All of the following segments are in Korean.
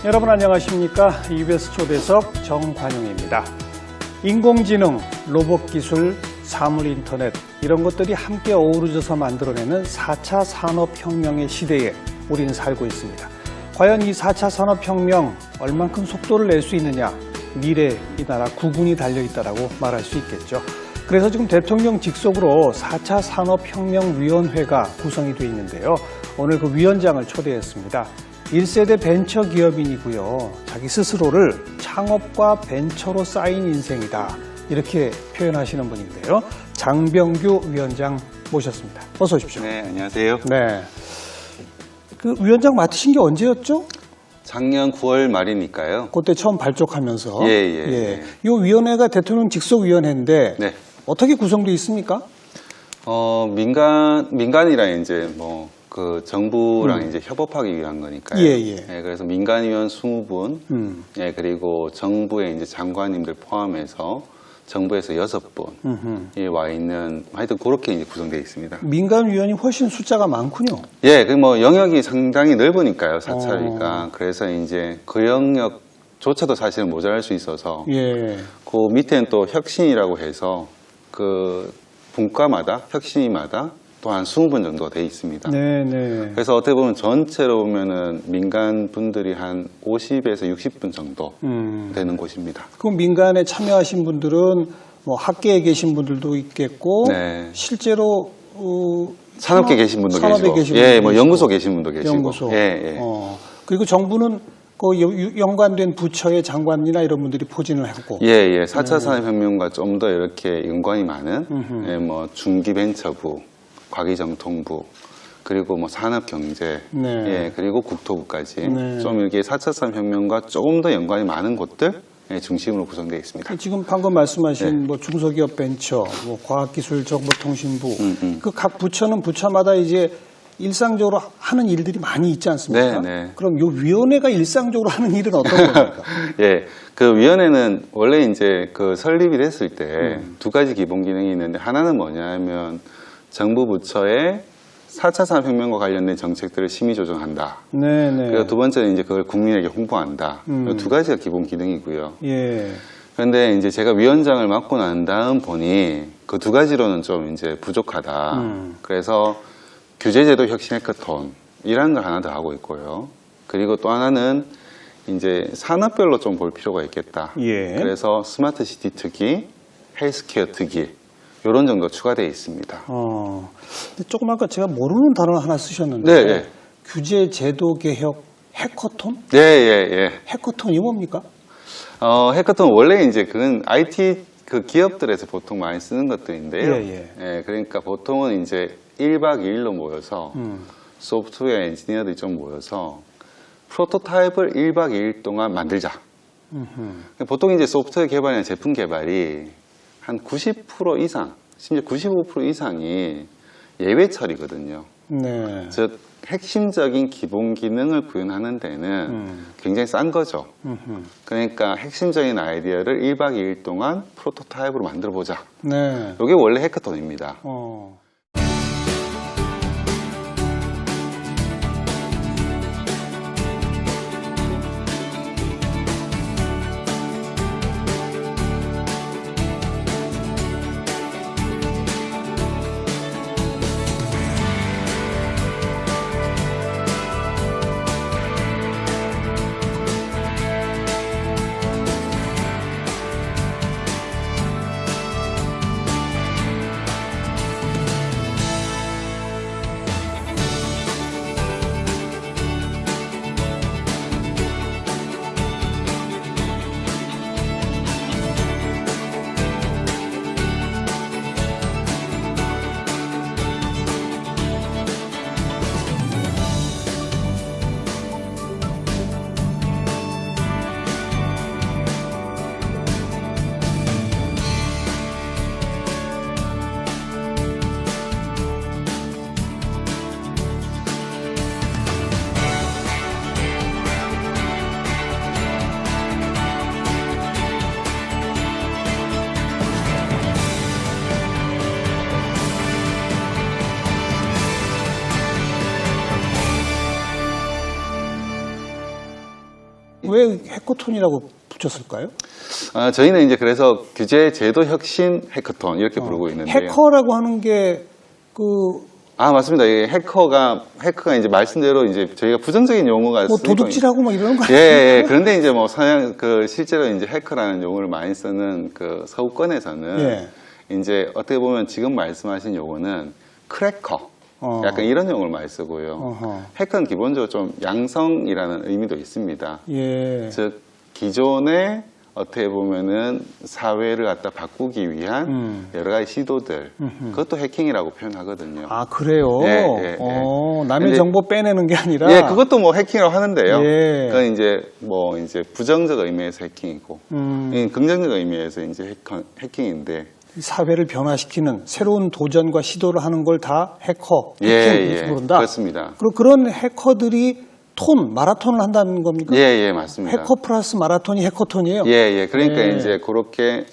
여러분 안녕하십니까? EBS 초대석 정관용입니다. 인공지능, 로봇기술, 사물인터넷 이런 것들이 함께 어우러져서 만들어내는 4차 산업혁명의 시대에 우리는 살고 있습니다. 과연 이 4차 산업혁명 얼만큼 속도를 낼 수 있느냐, 미래 이 나라 구군이 달려있다라고 말할 수 있겠죠. 그래서 지금 대통령 직속으로 4차 산업혁명위원회가 구성이 되어 있는데요. 오늘 그 위원장을 초대했습니다. 1세대 벤처기업인이고요. 자기 스스로를 창업과 벤처로 쌓인 인생이다. 이렇게 표현하시는 분인데요. 장병규 위원장 모셨습니다. 어서 오십시오. 네, 안녕하세요. 네. 그 위원장 맡으신 게 언제였죠? 작년 9월 말이니까요. 그때 처음 발족하면서. 예. 이 위원회가 대통령 직속위원회인데 네. 어떻게 구성되어 있습니까? 민간이랑 이제 그 정부랑 이제 협업하기 위한 거니까요. 예. 그래서 민간위원 20분, 예, 그리고 정부의 이제 장관님들 포함해서 정부에서 6분 예, 와 있는, 하여튼 그렇게 이제 구성되어 있습니다. 민간위원이 훨씬 숫자가 많군요. 예, 그 영역이 상당히 넓으니까요, 사찰이가. 그래서 이제 그 영역조차도 사실은 모자랄 수 있어서. 예. 그 밑에는 또 혁신이라고 해서 그 분과마다, 혁신이마다 또 한 20분 정도 돼 있습니다. 네네. 그래서 어떻게 보면 전체로 보면은 민간 분들이 한 50에서 60분 정도 되는 곳입니다. 그럼 민간에 참여하신 분들은 뭐 학계에 계신 분들도 있겠고, 네. 실제로 산업계 계신 분도 산업에 계시고, 계신 예, 분도 뭐 계시고. 연구소 계신 분도 계시고, 연구소. 예. 그리고 정부는 그 연관된 부처의 장관이나 이런 분들이 포진을 했고. 예. 4차 산업혁명과 좀 더 이렇게 연관이 많은, 예, 뭐 중기벤처부, 과기정통부, 그리고 뭐 산업경제, 네. 예, 그리고 국토부까지 네. 좀 이렇게 4차 산업혁명과 조금 더 연관이 많은 곳들 예, 중심으로 구성되어 있습니다. 지금 방금 말씀하신 네. 뭐 중소기업 벤처, 뭐 과학기술정보통신부, 그 각 부처는 부처마다 이제 일상적으로 하는 일들이 많이 있지 않습니까? 네. 그럼 이 위원회가 일상적으로 하는 일은 어떤 겁니까? 예, 그 위원회는 원래 이제 그 설립이 됐을 때 두 가지 기본 기능이 있는데, 하나는 뭐냐면 정부 부처의 4차 산업혁명과 관련된 정책들을 심의 조정한다. 네네. 그리고 두 번째는 이제 그걸 국민에게 홍보한다. 이 두 가지가 기본 기능이고요. 예. 그런데 이제 제가 위원장을 맡고 난 다음 보니 그 두 가지로는 좀 이제 부족하다. 그래서 규제제도 혁신 해커톤이라는 걸 하나 더 하고 있고요. 그리고 또 하나는 이제 산업별로 좀 볼 필요가 있겠다. 예. 그래서 스마트 시티 특기, 헬스케어 특기 이런 정도 추가되어 있습니다. 근데 조금 아까 제가 모르는 단어 하나 쓰셨는데. 네. 규제 제도 개혁 해커톤? 예. 해커톤이 뭡니까? 해커톤 원래 이제 그건 IT 그 기업들에서 보통 많이 쓰는 것들인데요. 예. 그러니까 보통은 이제 1박 2일로 모여서 소프트웨어 엔지니어들이 좀 모여서 프로토타입을 1박 2일 동안 만들자. 보통 이제 소프트웨어 개발이나 제품 개발이 한 90% 이상, 심지어 95% 이상이 예외 처리거든요. 네. 즉 핵심적인 기본 기능을 구현하는 데는 굉장히 싼 거죠. 그러니까 핵심적인 아이디어를 1박 2일 동안 프로토타입으로 만들어 보자. 네. 이게 원래 해커톤입니다. 왜 해커톤이라고 붙였을까요? 저희는 이제 그래서 규제 제도 혁신 해커톤 이렇게 부르고 있는데요. 해커라고 하는 게 맞습니다. 이 해커가 이제 말씀대로 이제 저희가 부정적인 용어가 뭐 도둑질하고 막 이러는 거 아니에요? 예. 그런데 이제 뭐 실제로 이제 해커라는 용어를 많이 쓰는 그 서구권에서는 예. 이제 어떻게 보면 지금 말씀하신 용어는 크래커. 약간 이런 용어를 많이 쓰고요. 어허. 해커는 기본적으로 좀 양성이라는 의미도 있습니다. 예. 즉 기존에 어떻게 보면은 사회를 갖다 바꾸기 위한 여러 가지 시도들, 그것도 해킹이라고 표현하거든요. 아, 그래요? 예. 남의 근데- 정보 빼내는 게 아니라. 예, 그것도 뭐 해킹이라고 하는데요. 예. 그건 이제 부정적 의미에서 해킹이고, 긍정적 의미에서 이제 해킹인데. 사회를 변화시키는 새로운 도전과 시도를 하는 걸 다 해킹 부른다. 그렇습니다. 그리고 그런 해커들이 마라톤을 한다는 겁니까? 예, 맞습니다. 해커 플러스 마라톤이 해커톤이에요? 예. 그러니까 예. 이제 그렇게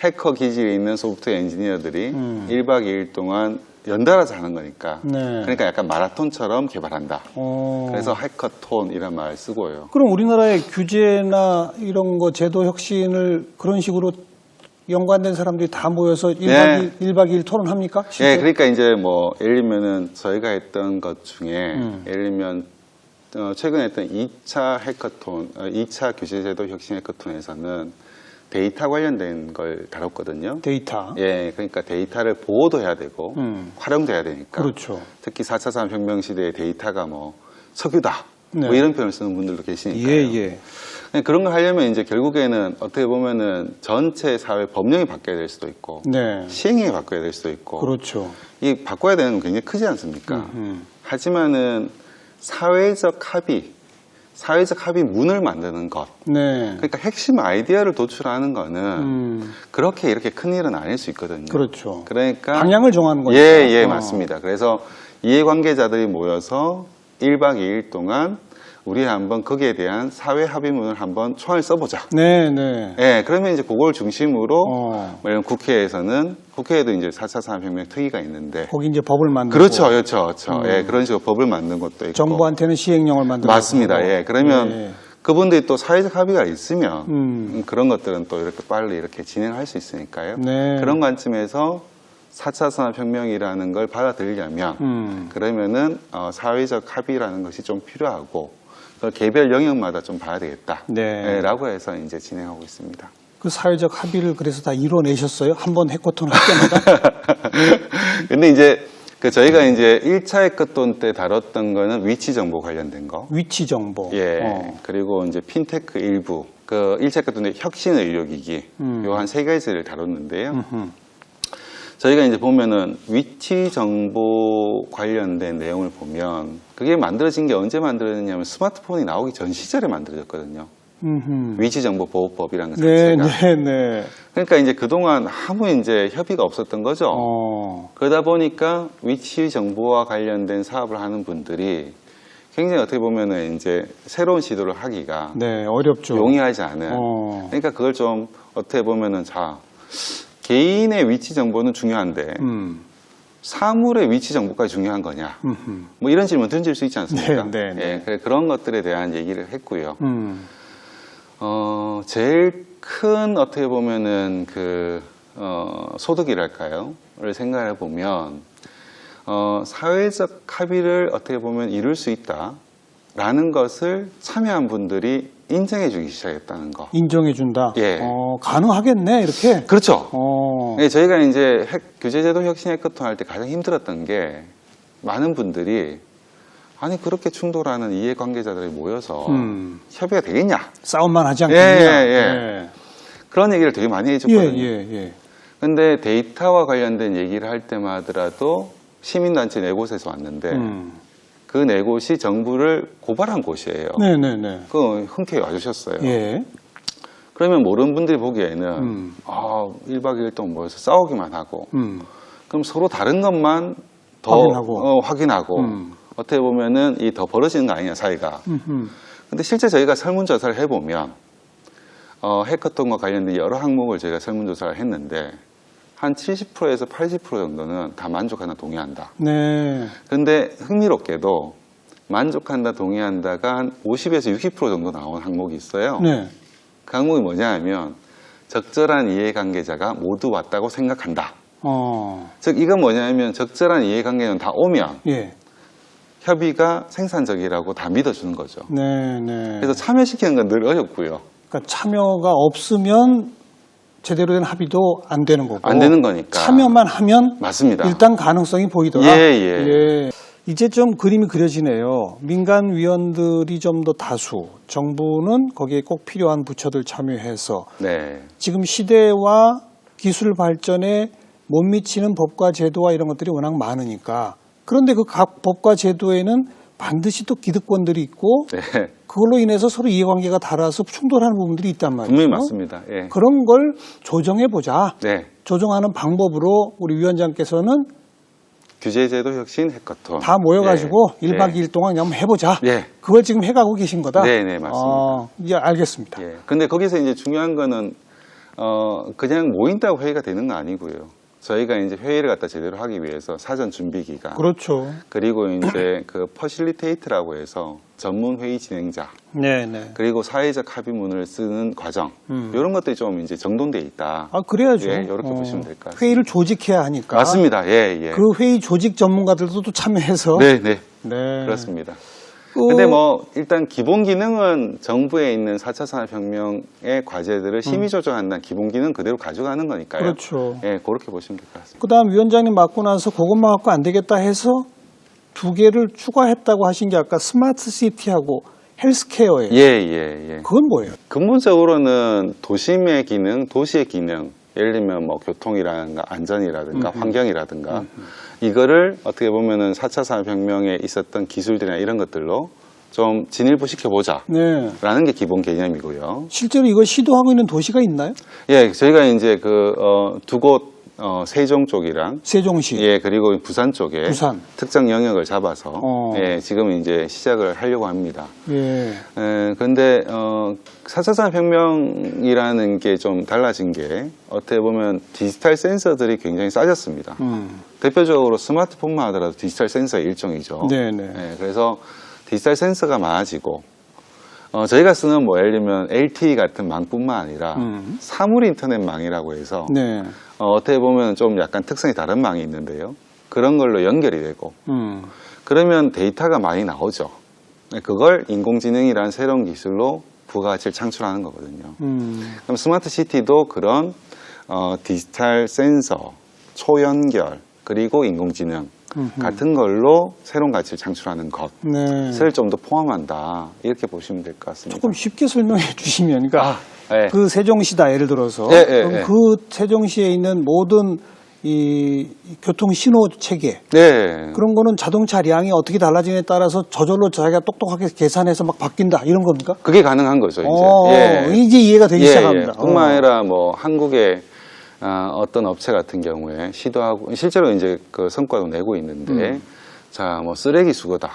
해커 기질이 있는 소프트웨어 엔지니어들이 1박 2일 동안 연달아서 하는 거니까. 네. 그러니까 약간 마라톤처럼 개발한다. 어. 그래서 해커톤이란 말을 쓰고요. 그럼 우리나라의 규제나 이런 거 제도 혁신을 그런 식으로 연관된 사람들이 다 모여서 1박 2일 토론합니까? 예, 그러니까 이제 뭐 예를 들면은 저희가 했던 것 중에 예를 들면 최근에 했던 2차 해커톤, 2차 규제제도 혁신 해커톤에서는 데이터 관련된 걸 다뤘거든요. 데이터. 예, 그러니까 데이터를 보호도 해야 되고 활용도 해야 되니까. 그렇죠. 특히 4차 산업혁명 시대의 데이터가 뭐 석유다. 네. 뭐 이런 표현을 쓰는 분들도 계시니까요. 예. 그런 걸 하려면 이제 결국에는 어떻게 보면은 전체 사회 법령이 바뀌어야 될 수도 있고 네. 시행령이 바뀌어야 될 수도 있고 그렇죠. 이 바꿔야 되는 건 굉장히 크지 않습니까? 하지만은 사회적 합의 문을 만드는 것. 네. 그러니까 핵심 아이디어를 도출하는 거는 그렇게 이렇게 큰 일은 아닐 수 있거든요. 그렇죠. 그러니까 방향을 정하는 거죠. 예, 맞습니다. 그래서 이해관계자들이 모여서 1박 2일 동안 우리 한번 거기에 대한 사회 합의문을 한번 초안을 써보자. 네. 예, 그러면 이제 그걸 중심으로 어. 국회에도 이제 4차 산업혁명 특위가 있는데 거기 이제 법을 만들고. 그렇죠. 예, 그런 식으로 법을 만든 것도 있고. 정부한테는 시행령을 만들고. 맞습니다. 예, 그러면 예. 그분들이 또 사회적 합의가 있으면 그런 것들은 또 이렇게 빨리 이렇게 진행할 수 있으니까요. 네. 그런 관점에서 4차 산업혁명이라는 걸 받아들이려면 그러면은 사회적 합의라는 것이 좀 필요하고 그걸 개별 영역마다 좀 봐야 되겠다. 네. 라고 해서 이제 진행하고 있습니다. 그 사회적 합의를 그래서 다 이뤄내셨어요? 한번 해커톤 할 때마다? 근데 이제 저희가 이제 1차 해커톤 때 다뤘던 거는 위치 정보 관련된 거. 위치 정보. 예. 그리고 이제 핀테크 일부. 1차 해커톤 때 혁신 의료기기. 요 한 3가지를 다뤘는데요. 저희가 이제 보면은 위치 정보 관련된 내용을 보면 그게 만들어진 게 언제 만들어졌냐면 스마트폰이 나오기 전 시절에 만들어졌거든요. 위치 정보 보호법이라는 것 네. 자체가. 그러니까 이제 그동안 아무 이제 협의가 없었던 거죠. 그러다 보니까 위치 정보와 관련된 사업을 하는 분들이 굉장히 어떻게 보면은 이제 새로운 시도를 하기가 네, 어렵죠. 용이하지 않은. 그러니까 그걸 좀 어떻게 보면은 개인의 위치 정보는 중요한데 사물의 위치 정보까지 중요한 거냐? 뭐 이런 질문 던질 수 있지 않습니까? 네. 예, 그래 그런 것들에 대한 얘기를 했고요. 제일 큰 어떻게 보면은 소득이랄까요?를 생각해 보면 사회적 합의를 어떻게 보면 이룰 수 있다라는 것을 참여한 분들이 인정해주기 시작했다는 거. 인정해준다. 예. 가능하겠네 이렇게. 그렇죠. 예, 저희가 이제 규제제도 혁신 해커톤 할 때 가장 힘들었던 게 많은 분들이 아니 그렇게 충돌하는 이해관계자들이 모여서 협의가 되겠냐? 싸움만 하지 않겠냐. 예. 그런 얘기를 되게 많이 해줬거든요. 예. 근데 데이터와 관련된 얘기를 할 때만 하더라도 시민단체 네 곳에서 왔는데 그 네 곳이 정부를 고발한 곳이에요. 네네네. 그 흔쾌히 와주셨어요. 예. 그러면 모르는 분들이 보기에는 1박 2일 동안 모여서 싸우기만 하고 그럼 서로 다른 것만 더 확인하고 어떻게 보면은 이 더 벌어지는 거 아니냐 사이가. 근데 실제 저희가 설문조사를 해보면 해커톤과 관련된 여러 항목을 저희가 설문조사를 했는데 한 70%에서 80% 정도는 다 만족하나 동의한다. 네. 그런데 흥미롭게도 만족한다, 동의한다가 한 50에서 60% 정도 나온 항목이 있어요. 네. 그 항목이 뭐냐 하면 적절한 이해관계자가 모두 왔다고 생각한다. 즉 이건 뭐냐 하면 적절한 이해관계는 다 오면 예. 협의가 생산적이라고 다 믿어주는 거죠. 네, 네. 그래서 참여시키는 건 늘 어렵고요. 그러니까 참여가 없으면 제대로 된 합의도 안 되는 거고. 안 되는 거니까. 참여만 하면 맞습니다. 일단 가능성이 보이더라. 예. 이제 좀 그림이 그려지네요. 민간 위원들이 좀 더 다수, 정부는 거기에 꼭 필요한 부처들 참여해서 네. 지금 시대와 기술 발전에 못 미치는 법과 제도와 이런 것들이 워낙 많으니까 그런데 그 각 법과 제도에는 반드시 또 기득권들이 있고 네. 그걸로 인해서 서로 이해관계가 달아서 충돌하는 부분들이 있단 말이죠. 분명히 맞습니다. 예. 그런 걸 조정해보자. 네. 조정하는 방법으로 우리 위원장께서는 규제제도 혁신 해커톤. 다 모여가지고 예. 1박 예. 2일 동안 한번 해보자. 예. 그걸 지금 해가고 계신 거다? 네, 맞습니다. 이제 알겠습니다. 예. 근데 거기서 이제 중요한 거는, 그냥 모인다고 회의가 되는 건 아니고요. 저희가 이제 회의를 갖다 제대로 하기 위해서 사전 준비 기간. 그렇죠. 그리고 이제 그 퍼실리테이트라고 해서 전문 회의 진행자. 네네. 그리고 사회적 합의문을 쓰는 과정. 이런 것들이 좀 이제 정돈돼 있다. 그래야죠. 예, 이렇게 보시면 될 것 같습니다. 회의를 조직해야 하니까. 맞습니다. 예. 그 회의 조직 전문가들도 또 참여해서. 네. 네. 그렇습니다. 근데 뭐 일단 기본 기능은 정부에 있는 4차 산업혁명의 과제들을 심의 조정한다는 기본 기능 그대로 가져가는 거니까요. 그렇죠. 예, 그렇게 보시면 될 것 같습니다. 그다음 위원장님 맡고 나서 그것만 갖고 안 되겠다 해서 2개를 추가했다고 하신 게 아까 스마트 시티하고 헬스케어예요. 예. 그건 뭐예요? 근본적으로는 도심의 기능, 도시의 기능, 예를 들면 뭐 교통이라든가 안전이라든가 환경이라든가 이거를 어떻게 보면은 4차 산업혁명에 있었던 기술들이나 이런 것들로 좀 진일보시켜보자. 네. 라는 게 기본 개념이고요. 실제로 이걸 시도하고 있는 도시가 있나요? 예, 저희가 이제 두 곳, 세종 쪽이랑 세종시. 예, 그리고 부산 쪽에 부산. 특정 영역을 잡아서 예, 지금 이제 시작을 하려고 합니다. 예. 근데 4차 산업혁명이라는 게 좀 달라진 게 어떻게 보면 디지털 센서들이 굉장히 싸졌습니다. 대표적으로 스마트폰만 하더라도 디지털 센서의 일종이죠. 네네. 예, 그래서 디지털 센서가 많아지고 저희가 쓰는 뭐 예를 들면 LTE 같은 망뿐만 아니라 사물 인터넷망이라고 해서 네. 어떻게 보면 좀 약간 특성이 다른 망이 있는데요. 그런 걸로 연결이 되고 그러면 데이터가 많이 나오죠. 그걸 인공지능이라는 새로운 기술로 부가가치를 창출하는 거거든요. 그럼 스마트 시티도 그런 디지털 센서, 초연결, 그리고 인공지능 같은 걸로 새로운 가치를 창출하는 것을 네. 좀 더 포함한다. 이렇게 보시면 될 것 같습니다. 조금 쉽게 설명해 주시면, 그러니까 네. 그 세종시다 예를 들어서 그럼 그 세종시에 있는 모든 이 교통 신호 체계 네. 그런 거는 자동차량이 어떻게 달라지냐에 따라서 저절로 자기가 똑똑하게 계산해서 막 바뀐다 이런 겁니까? 그게 가능한 거죠, 이제. 이제 이해가 되기 시작합니다. 뿐만 아니라 뭐 한국의 어떤 업체 같은 경우에 시도하고 실제로 이제 그 성과도 내고 있는데 자, 뭐 쓰레기 수거다.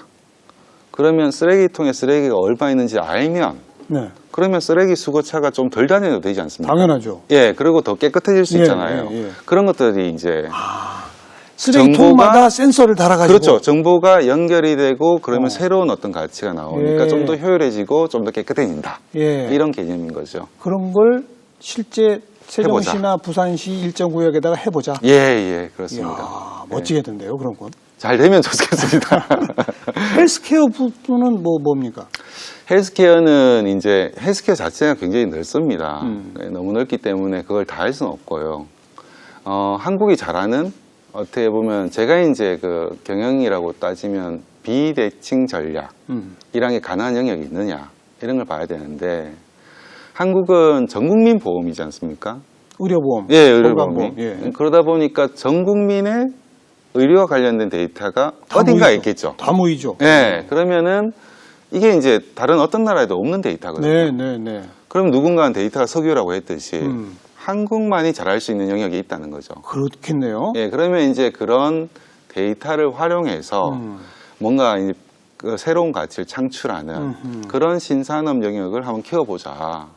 그러면 쓰레기통에 쓰레기가 얼마 있는지 알면 네. 그러면 쓰레기 수거차가 좀 덜 다녀도 되지 않습니까? 당연하죠. 예, 그리고 더 깨끗해질 수 예, 있잖아요. 예. 그런 것들이 이제 쓰레기통마다 센서를 달아가지고 그렇죠. 정보가 연결이 되고 그러면 새로운 어떤 가치가 나오니까 예. 좀 더 효율해지고 좀 더 깨끗해진다. 예. 이런 개념인 거죠. 그런 걸 실제 세종시나 부산시 일정 구역에다가 해보자. 예, 그렇습니다. 이야, 멋지겠는데요, 그런 건. 잘 되면 좋겠습니다. 헬스케어 부분은 뭡니까? 헬스케어는 이제 헬스케어 자체가 굉장히 넓습니다. 너무 넓기 때문에 그걸 다 할 수는 없고요. 한국이 잘하는 어떻게 보면 제가 이제 그 경영이라고 따지면 비대칭 전략이란 게 가능한 영역이 있느냐 이런 걸 봐야 되는데 한국은 전국민 보험이지 않습니까? 의료보험. 예, 의료보험이. 예. 그러다 보니까 전 국민의 의료와 관련된 데이터가 다 어딘가에 모이죠. 있겠죠. 다 모이죠. 예, 그러면은 이게 이제 다른 어떤 나라에도 없는 데이터거든요. 네. 그럼 누군가는 데이터가 석유라고 했듯이 한국만이 잘할 수 있는 영역이 있다는 거죠. 그렇겠네요. 예, 그러면 이제 그런 데이터를 활용해서 뭔가 이제 그 새로운 가치를 창출하는 그런 신산업 영역을 한번 키워보자.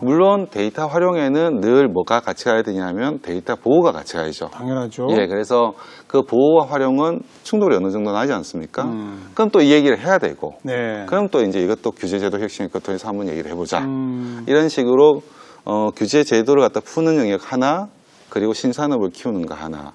물론 데이터 활용에는 늘 뭐가 같이 가야 되냐면 데이터 보호가 같이 가야죠. 당연하죠. 예, 그래서 그 보호와 활용은 충돌이 어느 정도 나지 않습니까? 그럼 또 이 얘기를 해야 되고, 네. 그럼 또 이제 이것도 규제제도 혁신을 거쳐서 한번 얘기를 해보자. 이런 식으로 규제제도를 갖다 푸는 영역 하나, 그리고 신산업을 키우는 거 하나.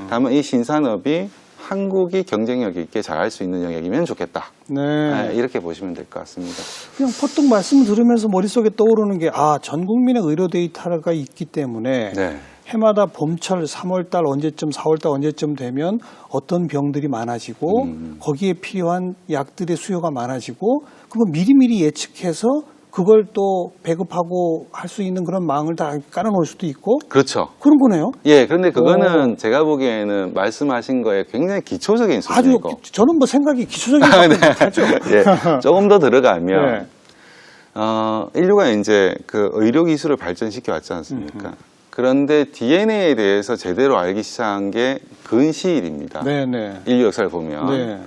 다만 이 신산업이 한국이 경쟁력 있게 잘할 수 있는 영역이면 좋겠다. 네. 네, 이렇게 보시면 될 것 같습니다. 그냥 퍼뜩 말씀 들으면서 머릿속에 떠오르는 게, 전 국민의 의료 데이터가 있기 때문에 네. 해마다 봄철 3월달 언제쯤 4월달 언제쯤 되면 어떤 병들이 많아지고 거기에 필요한 약들의 수요가 많아지고 그거 미리미리 예측해서 그걸 또 배급하고 할 수 있는 그런 망을 다 깔아놓을 수도 있고 그렇죠. 그런 거네요. 예, 그런데 그거는 제가 보기에는 말씀하신 거에 굉장히 기초적인 아주 수준이고. 저는 뭐 생각이 기초적인 것밖에 못하죠. 예, 조금 더 들어가면 네. 인류가 이제 그 의료 기술을 발전시켜 왔지 않습니까? 그런데 DNA에 대해서 제대로 알기 시작한 게 근시일입니다. 네네. 인류 역사를 보면. 네.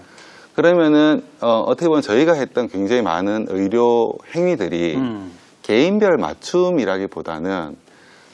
그러면은 어떻게 보면 저희가 했던 굉장히 많은 의료 행위들이 개인별 맞춤이라기보다는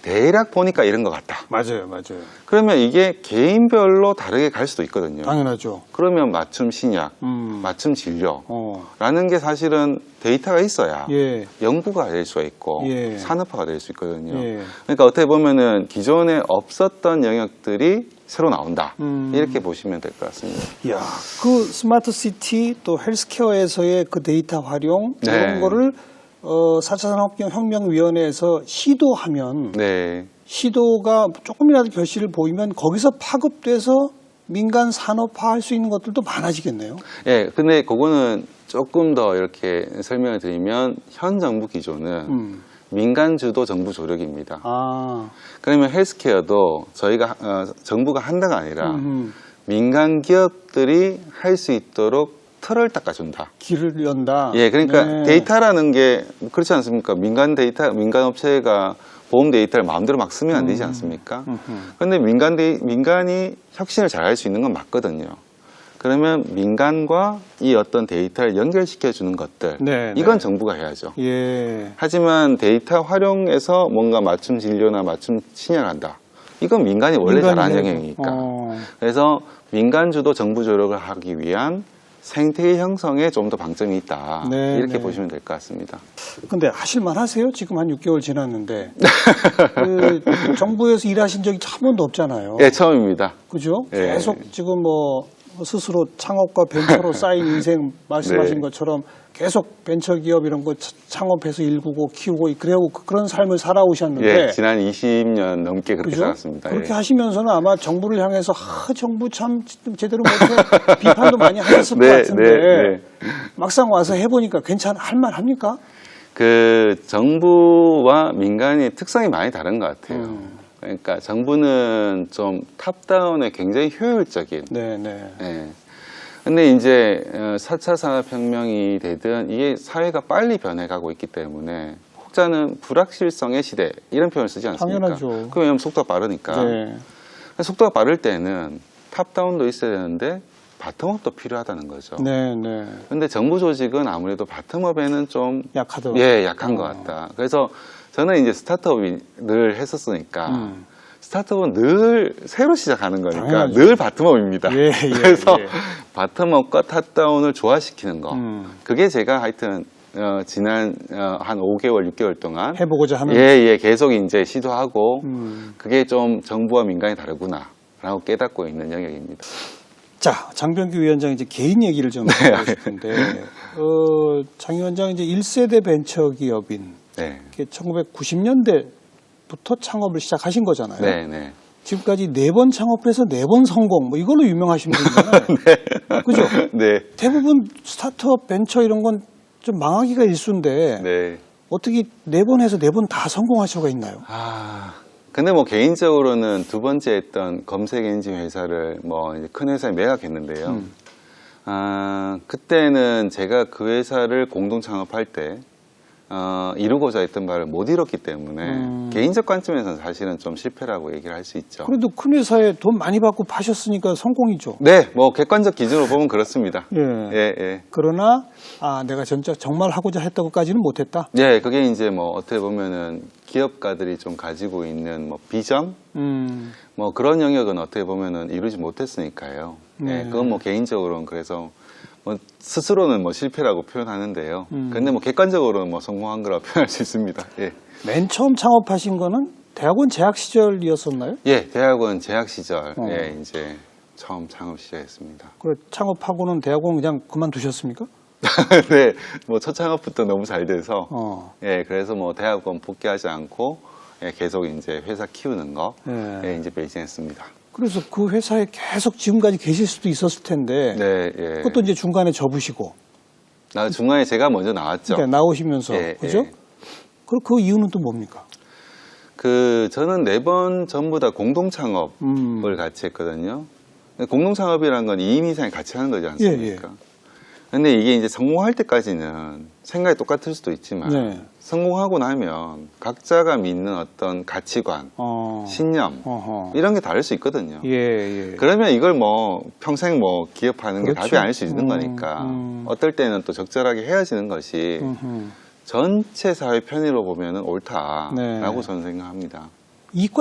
대략 보니까 이런 것 같다. 맞아요, 맞아요. 그러면 이게 개인별로 다르게 갈 수도 있거든요. 당연하죠. 그러면 맞춤 신약, 맞춤 진료라는 게 사실은 데이터가 있어야 예. 연구가 될 수가 있고 예. 산업화가 될 수 있거든요. 예. 그러니까 어떻게 보면은 기존에 없었던 영역들이 새로 나온다. 이렇게 보시면 될 것 같습니다. 이야, 그 스마트 시티 또 헬스케어에서의 그 데이터 활용 네. 이런 거를 4차 산업혁명위원회에서 시도하면 네. 시도가 조금이라도 결실을 보이면 거기서 파급돼서 민간 산업화할 수 있는 것들도 많아지겠네요. 예, 근데 그거는 조금 더 이렇게 설명을 드리면 현 정부 기조는 민간 주도 정부 조력입니다. 그러면 헬스케어도 저희가 정부가 한다가 아니라 민간 기업들이 할 수 있도록 틀을 닦아준다. 길을 연다. 예, 그러니까 네. 데이터라는 게 그렇지 않습니까? 민간 민간 업체가 보험 데이터를 마음대로 막 쓰면 안 되지 않습니까? 그런데 민간이 혁신을 잘할 수 있는 건 맞거든요. 그러면 민간과 이 어떤 데이터를 연결시켜 주는 것들, 네, 이건 네. 정부가 해야죠. 예. 하지만 데이터 활용해서 뭔가 맞춤 진료나 맞춤 신약한다. 이건 민간이 원래 잘하는 영역이니까. 그래서 민간 주도 정부 조력을 하기 위한 생태계 형성에 좀 더 방점이 있다. 네, 이렇게 네. 보시면 될 것 같습니다. 근데 하실만 하세요? 지금 한 6개월 지났는데. 그 정부에서 일하신 적이 한 번도 없잖아요. 예, 처음입니다. 그죠? 예. 계속 지금 뭐 스스로 창업과 벤처로 쌓인 인생 말씀하신 네. 것처럼 계속 벤처기업 이런 거 창업해서 일구고 키우고 그런 삶을 살아오셨는데 예, 지난 20년 넘게 그렇게 그죠? 살았습니다. 그렇게 예. 하시면서는 아마 정부를 향해서 정부 참 제대로 못해 비판도 많이 하셨을 것 같은데 막상 와서 해보니까 할만합니까? 그 정부와 민간의 특성이 많이 다른 것 같아요. 그러니까 정부는 좀 탑다운에 굉장히 효율적인. 네네. 예. 근데 이제 4차 산업혁명이 되든 이게 사회가 빨리 변해가고 있기 때문에 혹자는 불확실성의 시대 이런 표현을 쓰지 않습니까? 당연하죠. 그 왜냐하면 속도가 빠르니까. 네. 속도가 빠를 때는 탑다운도 있어야 되는데 바텀업도 필요하다는 거죠. 네네. 근데 정부 조직은 아무래도 바텀업에는 좀 약하더라고요. 예, 약한 것 같다. 그래서 저는 이제 스타트업이 늘 했었으니까 스타트업은 늘 새로 시작하는 거니까 당연하죠. 늘 바텀업입니다. 예, 그래서 예. 바텀업과 탑다운을 조화시키는 거. 그게 제가 하여튼 지난 한 5개월, 6개월 동안 해보고자 하는. 예, 계속 이제 시도하고 그게 좀 정부와 민간이 다르구나라고 깨닫고 있는 영역입니다. 자, 장병규 위원장 이제 개인 얘기를 좀 하고 싶은데, 장 위원장 이제 1세대 벤처기업인 네. 1990년대부터 창업을 시작하신 거잖아요. 네. 지금까지 4번 창업해서 4번 성공, 뭐 이걸로 유명하신 분이잖아요. 그죠? 네. 대부분 스타트업, 벤처 이런 건 좀 망하기가 일쑤인데, 네. 어떻게 4번 해서 4번 다 성공할 수가 있나요? 근데 뭐 개인적으로는 두 번째 했던 검색 엔진 회사를 뭐 이제 큰 회사에 매각했는데요. 그때는 제가 그 회사를 공동 창업할 때 이루고자 했던 바를 못 이뤘기 때문에 개인적 관점에서는 사실은 좀 실패라고 얘기를 할 수 있죠. 그래도 큰 회사에 돈 많이 받고 파셨으니까 성공이죠. 네, 뭐 객관적 기준으로 보면 그렇습니다. 예. 예, 예. 그러나 내가 진짜 정말 하고자 했다고까지는 못했다. 네, 그게 이제 뭐 어떻게 보면은 기업가들이 좀 가지고 있는 뭐 비전, 뭐 그런 영역은 어떻게 보면은 이루지 못했으니까요. 네. 네, 그건 뭐 개인적으로는 그래서 뭐 스스로는 뭐 실패라고 표현하는데요. 근데 뭐 객관적으로는 뭐 성공한 거라고 표현할 수 있습니다. 예. 맨 처음 창업하신 거는 대학원 재학 시절이었었나요? 예, 대학원 재학 시절, 어. 예, 이제 처음 창업 시작했습니다. 그 창업하고는 대학원 그냥 그만두셨습니까? 네, 뭐 첫 창업부터 너무 잘 돼서, 어. 예, 그래서 뭐 대학원 복귀하지 않고, 예, 계속 이제 회사 키우는 거, 예. 예, 이제 베이징했습니다. 그래서 그 회사에 계속 지금까지 계실 수도 있었을 텐데 네, 예. 그것도 이제 중간에 접으시고 중간에 제가 먼저 나왔죠. 그러니까 나오시면서 예, 그죠? 예. 그 이유는 또 뭡니까? 저는 4번 전부 다 공동 창업을 같이 했거든요. 공동 창업이라는 건 2인 이상이 같이 하는 거지 않습니까? 근데 이게 이제 성공할 때까지는 생각이 똑같을 수도 있지만 네. 성공하고 나면 각자가 믿는 어떤 가치관, 신념 어허. 이런 게 다를 수 있거든요. 예. 그러면 이걸 뭐 평생 뭐 기업하는 게 그렇죠. 답이 아닐 수 있는 거니까 어떨 때는 또 적절하게 헤어지는 것이 전체 사회 편의로 보면 옳다라고 네. 저는 생각합니다. 이과